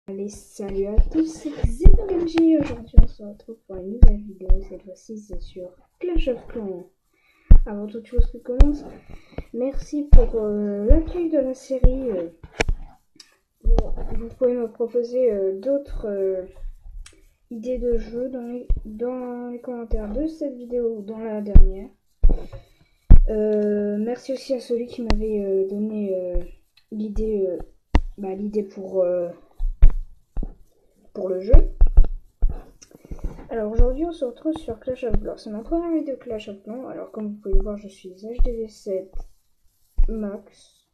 Allez, salut à tous, c'est XenaMG. Aujourd'hui, on se retrouve pour une nouvelle vidéo. Cette fois-ci, c'est sur Clash of Clans. Avant toute chose qui commence, merci pour l'accueil de la série. Bon, vous pouvez me proposer d'autres idées de jeux dans les commentaires de cette vidéo ou dans la dernière. Merci aussi à celui qui m'avait donné l'idée pour le jeu. Alors aujourd'hui on se retrouve sur Clash of Clans. C'est ma première vidéo Clash of Clans. Alors comme vous pouvez le voir, je suis HDV7 max.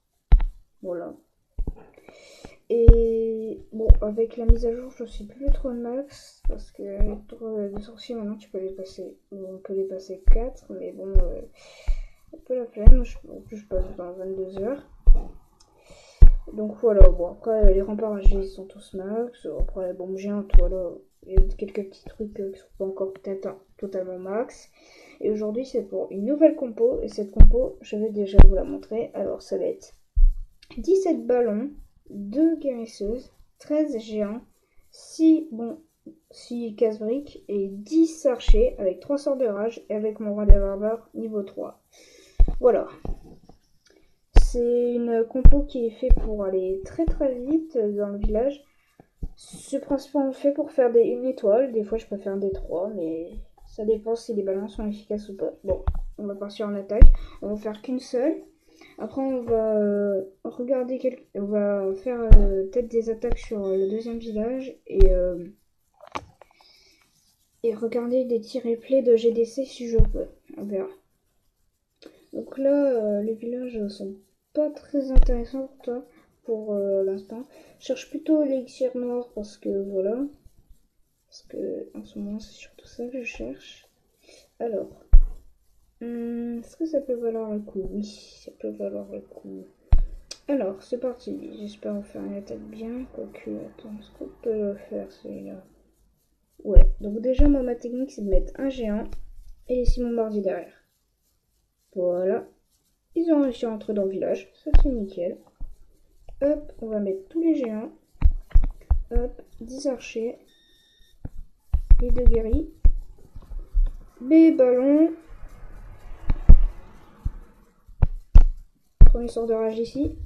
Voilà. Et bon, avec la mise à jour, je suis plus trop max. Parce que avec les sorciers maintenant tu peux les passer. On peut les passer 4. Mais bon, un peu la flemme. En plus je passe dans 22 heures. Donc voilà, bon après les remparts HG sont tous max. Après bombe géante, voilà. Il y a quelques petits trucs qui sont pas encore peut-être totalement max. Et aujourd'hui c'est pour une nouvelle compo. Et cette compo, je vais déjà vous la montrer. Alors ça va être 17 ballons, 2 guérisseuses, 13 géants, 6 casse-briques et 10 archers avec 3 sorts de rage et avec mon roi des barbares niveau 3. Voilà. C'est une compo qui est faite pour aller très très vite dans le village. C'est principalement fait pour faire une étoile. Des fois je peux faire des 3, mais ça dépend si les ballons sont efficaces ou pas. Bon, on va partir en attaque. On va faire qu'une seule. Après on va regarder on va faire peut-être des attaques sur le deuxième village et regarder des tirs replay de GDC si je peux. On verra. Donc là les villages sont pas très intéressants pour toi pour l'instant. Je cherche plutôt l'élixir noir parce que voilà. Parce que en ce moment c'est surtout ça que je cherche. Alors, est-ce que ça peut valoir le coup? Oui, ça peut valoir le coup. Alors, c'est parti. J'espère vous faire une attaque bien. Quoique, attends, est-ce qu'on peut le faire celui-là? Ouais, donc déjà moi ma technique c'est de mettre un géant et les 6 bombardiers derrière. Voilà. Ils ont réussi à entrer dans le village, ça c'est nickel. Hop, on va mettre tous les géants. Hop, 10 archers. Les 2 guéris. Les ballons. Premier sort de rage ici.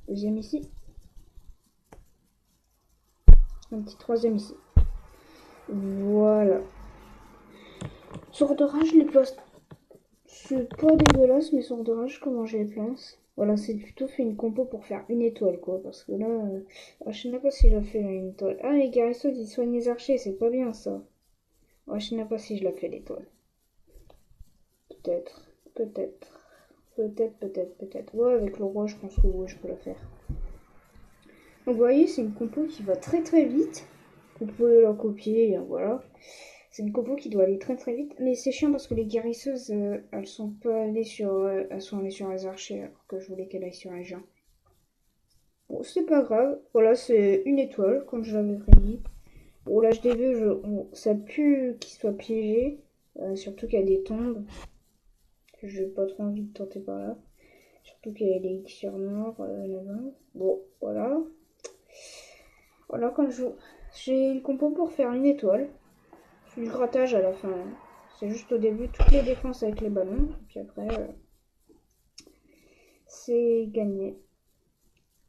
Deuxième ici. Un petit troisième ici. Voilà. Sort de rage, les place. C'est pas dégueulasse, mais sort de rage, comment je les place? Voilà, c'est plutôt fait une compo pour faire une étoile, quoi. Parce que là, je sais même pas si je la fais une étoile. Ah, les guérisseurs, ils soignent les archers, c'est pas bien ça. Ouais, je sais même pas si je la fais l'étoile. Peut-être, peut-être. Peut-être. Ouais, avec le roi, je pense que ouais, je peux la faire. Donc, vous voyez, c'est une compo qui va très très vite. Vous pouvez la copier, voilà. C'est une compo qui doit aller très très vite. Mais c'est chiant parce que les guérisseuses, elles sont pas allées sur. Elles sont allées sur les archers alors que je voulais qu'elles aillent sur les gens. Bon, c'est pas grave. Voilà, c'est une étoile, comme je l'avais prédit. Bon, l'HDV, ça pue qu'il soit piégé. Surtout qu'il y a des tombes. J'ai pas trop envie de tenter par là. Surtout qu'il y a des élixirs noirs là-bas. Bon, voilà. Voilà, j'ai une compo pour faire une étoile. Du grattage à la fin. C'est juste au début toutes les défenses avec les ballons. Et puis après, c'est gagné.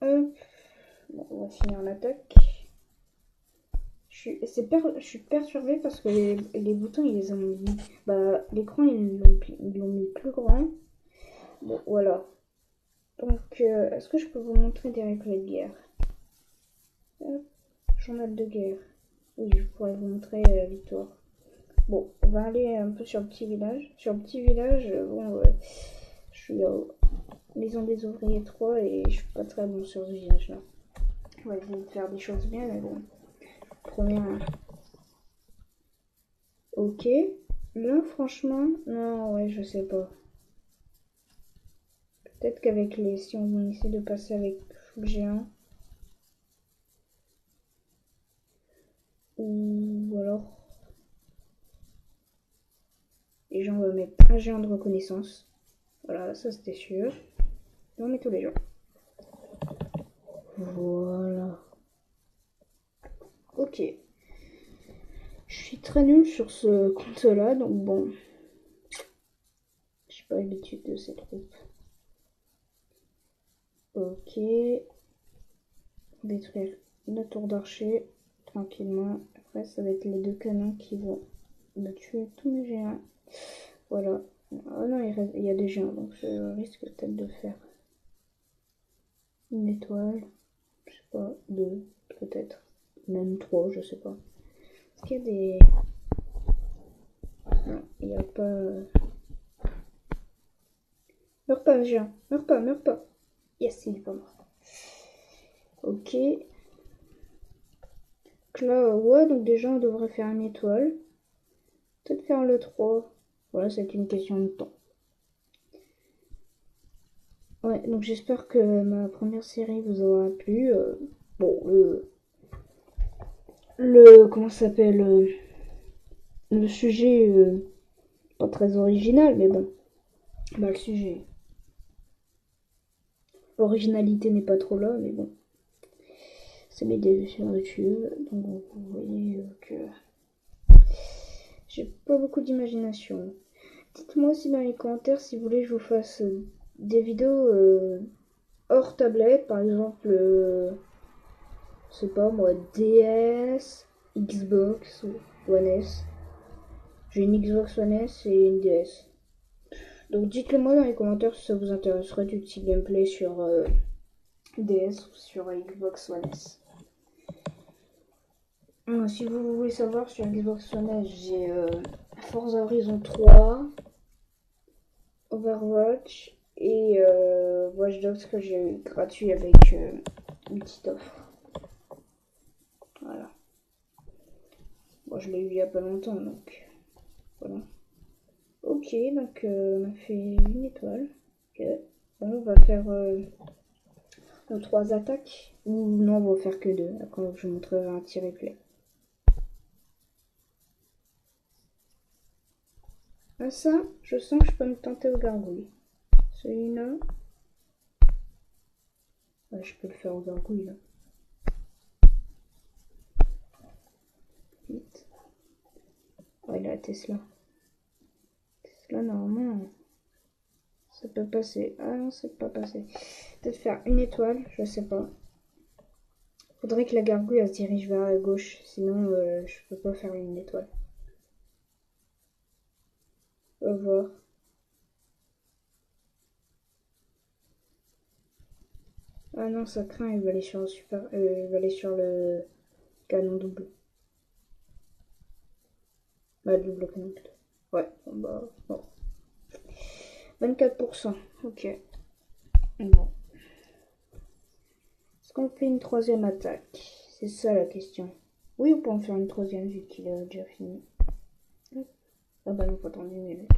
Hop. Bon, on va finir l'attaque. Je suis perturbée parce que les boutons, ils les ont mis. Bah, l'écran, ils l'ont mis plus grand. Bon, voilà. Donc, est-ce que je peux vous montrer des replays de guerre? Hop. Journal de guerre. Oui, je pourrais vous montrer la victoire. Bon, on va aller un peu sur le petit village. Sur le petit village, bon, je suis à Maison des ouvriers 3 et je suis pas très bon sur ce village là. On va essayer de faire des choses bien, mais bon. Première. Ok. Là, franchement, non, ouais, je sais pas. Peut-être qu'avec si on essaie de passer avec full géant. Ou alors. Les gens vont mettre un géant de reconnaissance. Voilà, ça c'était sûr. Et on met tous les gens. Voilà. Ok. Je suis très nulle sur ce compte-là, donc bon. J'ai pas l'habitude de ces troupes. Ok. Détruire la tour d'archer tranquillement. Après, ça va être les 2 canons qui vont me tuer tous mes géants. Voilà. Oh non, il y a des géants, donc je risque peut-être de faire une étoile. Je sais pas, 2 peut-être. Même 3, je sais pas. Est-ce qu'il y a des... Non, il n'y a pas... Meurs pas, géant. Meurs pas, meurs pas. Yes, il est pas mort. Ok. Donc là, ouais, donc déjà on devrait faire une étoile. Peut-être faire le 3. Voilà, c'est une question de temps. Ouais, donc j'espère que ma première série vous aura plu. Bon, comment ça s'appelle le sujet, pas très original, mais bon. Bah, le sujet. L'originalité n'est pas trop là, mais bon. C'est mes débuts sur YouTube, donc vous voyez que j'ai pas beaucoup d'imagination. Dites-moi aussi dans les commentaires si vous voulez que je vous fasse des vidéos hors tablette, par exemple, je sais pas moi, DS, Xbox One S. J'ai une Xbox One S et une DS. Donc dites-le moi dans les commentaires si ça vous intéresserait du petit gameplay sur DS ou sur Xbox One S. Si vous voulez savoir, sur Xbox One S, j'ai Forza Horizon 3, Overwatch et Watch Dogs que j'ai eu gratuit avec une petite offre. Voilà. Moi, je l'ai eu il y a pas longtemps, donc voilà. Ok, donc on a fait une étoile. Ok. Bon, on va faire nos 3 attaques. Ou non, on va faire que 2. Après, je vous montrerai un petit replay. Ah ça, je sens que je peux me tenter au gargouille. Celui-là. Ouais, je peux le faire au gargouille là. Vite. Ouais, la Tesla. Tesla, normalement, ça peut passer. Ah non, ça peut pas passer. Peut-être faire une étoile, je sais pas. Faudrait que la gargouille elle se dirige vers la gauche, sinon je peux pas faire une étoile. On va voir. Ah non, ça craint, il va aller sur le il va aller sur le canon double. Bah, double canon plutôt. Ouais, bah, bon. 24%, ok. Bon. Est-ce qu'on fait une 3e attaque? C'est ça la question. Oui, on peut en faire une 3e vu qu'il a déjà fini. Ah bah non, faut attendre une minute.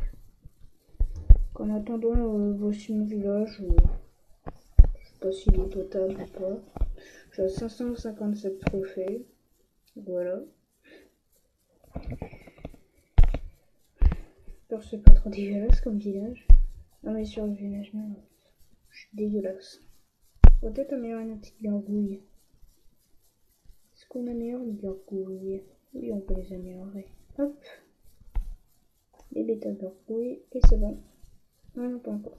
En attendant, voici mon village. Je sais pas s'il est total ou pas. J'ai 557 trophées. Voilà. J'espère que c'est pas trop dégueulasse comme village. Non mais sur le village même, je suis dégueulasse. On va peut-être améliorer une petite gargouille. Est-ce qu'on améliore les gargouilles? Oui, on peut les améliorer. Hop. Les bêta gargouilles. Et c'est bon. Non, non, pas encore.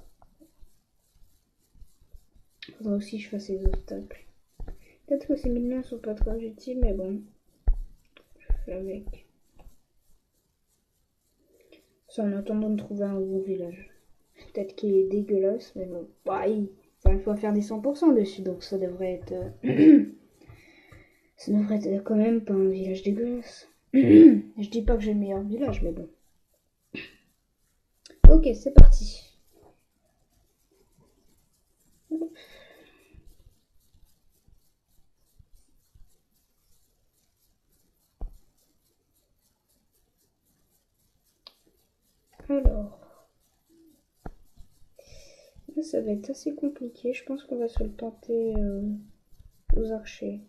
Faudra aussi que je fasse les obstacles. Peut-être que ces mines-là sont pas trop utiles, mais bon. Je fais avec. C'est en attendant de trouver un bon village. Peut-être qu'il est dégueulasse, mais bon. Bah, il faut faire des 100% dessus, donc ça devrait être... ça devrait être quand même pas un village dégueulasse. Je dis pas que j'ai le meilleur village, mais bon. Ok, c'est parti. Alors, là, ça va être assez compliqué. Je pense qu'on va se le tenter aux archers.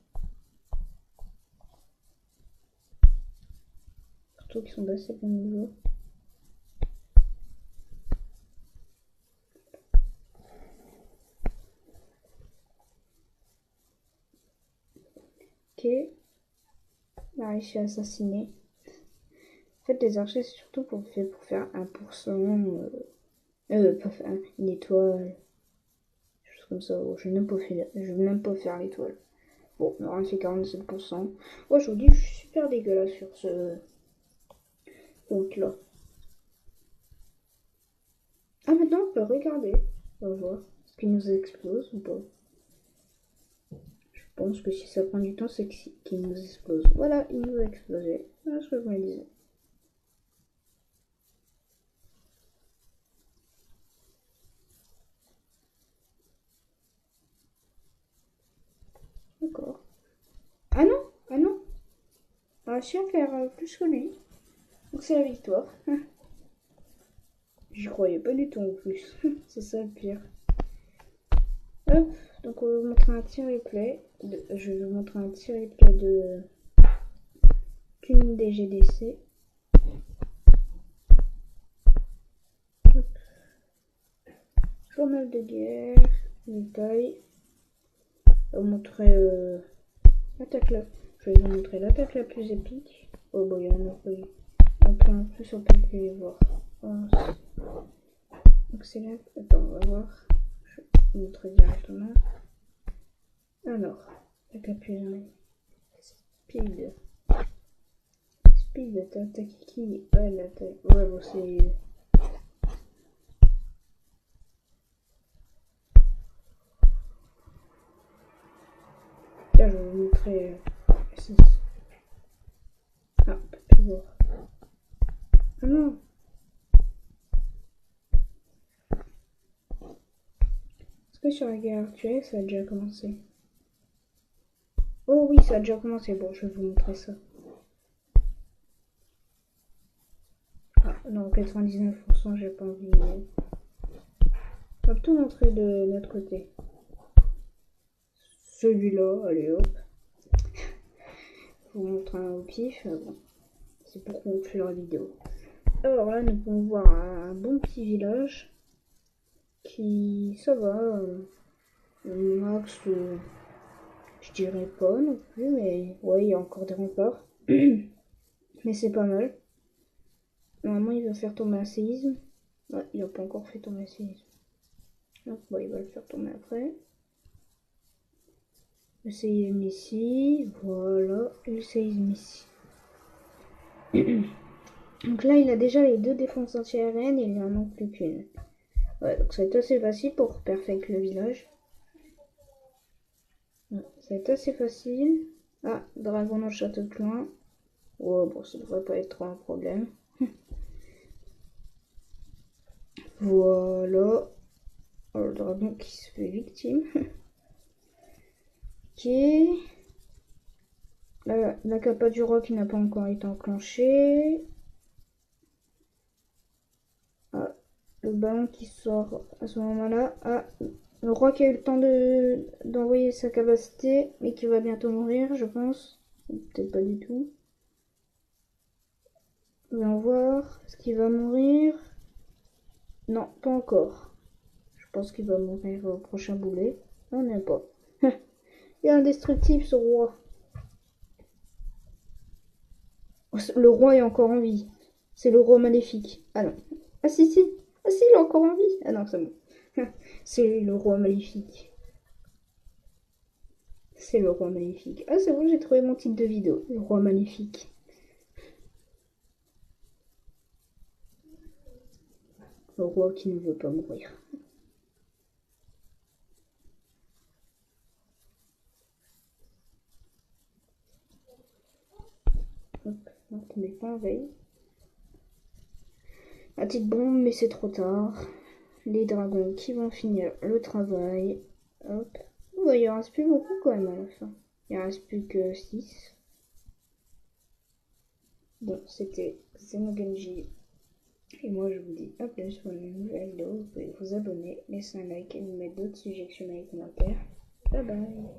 Surtout qu'ils sont d'assez bon niveau. Ok. Il a réussi à assassiner. En fait, les archers, c'est surtout pour faire 1%. Pas faire une étoile. Des choses comme ça. Oh, je vais même pas faire l'étoile. Bon, on aura fait 47%. Oh, je vous dis, je suis super dégueulasse sur ce compte-là. Ah, maintenant, on peut regarder. On va voir. Est-ce qu'il nous explose ou pas? Je pense que si ça prend du temps, c'est qu'il nous explose. Voilà, il nous a explosé. Voilà ce que je me disais. D'accord. Ah non, ah non. On a réussi à faire plus que lui. Donc c'est la victoire. J'y croyais pas du tout en plus. C'est ça le pire. Hop, donc on va vous montrer un petit replay. Je vais vous montrer un petit replay de qu'une des GDC. Hop. Journal de guerre, détail. Je vais vous montrer l'attaque là. Je vais vous montrer l'attaque la plus épique. Oh bon, il y en a pas eu. En plus, on peut plus les voir. Donc c'est là. Attends, on va voir. Je vais vous montrer directement. Alors, l'attaque la plus speed. Speed, t'as attaqué qui? Ouais, l'attaque. Ouais, bon, c'est. Tiens, je vais vous montrer. Ah, on peut plus voir. Ah non! Est-ce que sur la guerre actuelle, ça a déjà commencé? Oh oui, ça a déjà commencé. Bon, je vais vous montrer ça. Ah non, 99%, j'ai pas envie. On va tout montrer de notre côté. Celui-là, allez hop. Je vous montre un au pif. Bon, c'est pour conclure la vidéo. Alors là, nous pouvons voir un bon petit village qui, ça va, max, je dirais pas non plus, mais ouais, il y a encore des remparts. Mais c'est pas mal. Normalement, il va faire tomber un séisme. Ouais, il a pas encore fait tomber un séisme. Donc, bon, il va le faire tomber après. Le séisme ici, voilà, le séisme ici. Donc là, il a déjà les 2 défenses anti-aériennes et il en manque plus qu'une. Ouais, donc ça va être assez facile pour perfect le village. Ouais, ça va être assez facile. Ah, dragon dans le château de Clan. Oh, bon, ça devrait pas être trop un problème. Voilà. Oh, le dragon qui se fait victime. Ok. La capa du roi qui n'a pas encore été enclenchée. Ah, le ballon qui sort à ce moment-là. Ah, le roi qui a eu le temps d'envoyer sa capacité, mais qui va bientôt mourir, je pense. Peut-être pas du tout. Voyons voir. Est-ce qu'il va mourir? Non, pas encore. Je pense qu'il va mourir au prochain boulet. On n'aime pas. Il est indestructible ce roi. Le roi est encore en vie. C'est le roi maléfique. Ah non. Ah si si. Ah si, il est encore en vie. Ah non, c'est bon. C'est le roi maléfique. C'est le roi maléfique. Ah c'est bon, j'ai trouvé mon titre de vidéo. Le roi maléfique. Le roi qui ne veut pas mourir. Hop, on n'est pas en veille. La petite bombe, mais c'est trop tard. Les dragons qui vont finir le travail. Hop. Oh, il en reste plus beaucoup quand même à la fin. Il en reste plus que 6. Bon, c'était Xenogenji. Et moi, je vous dis à plus pour une nouvelle vidéo. Vous pouvez vous abonner, laisser un like et nous mettre d'autres suggestions dans les commentaires. Bye bye.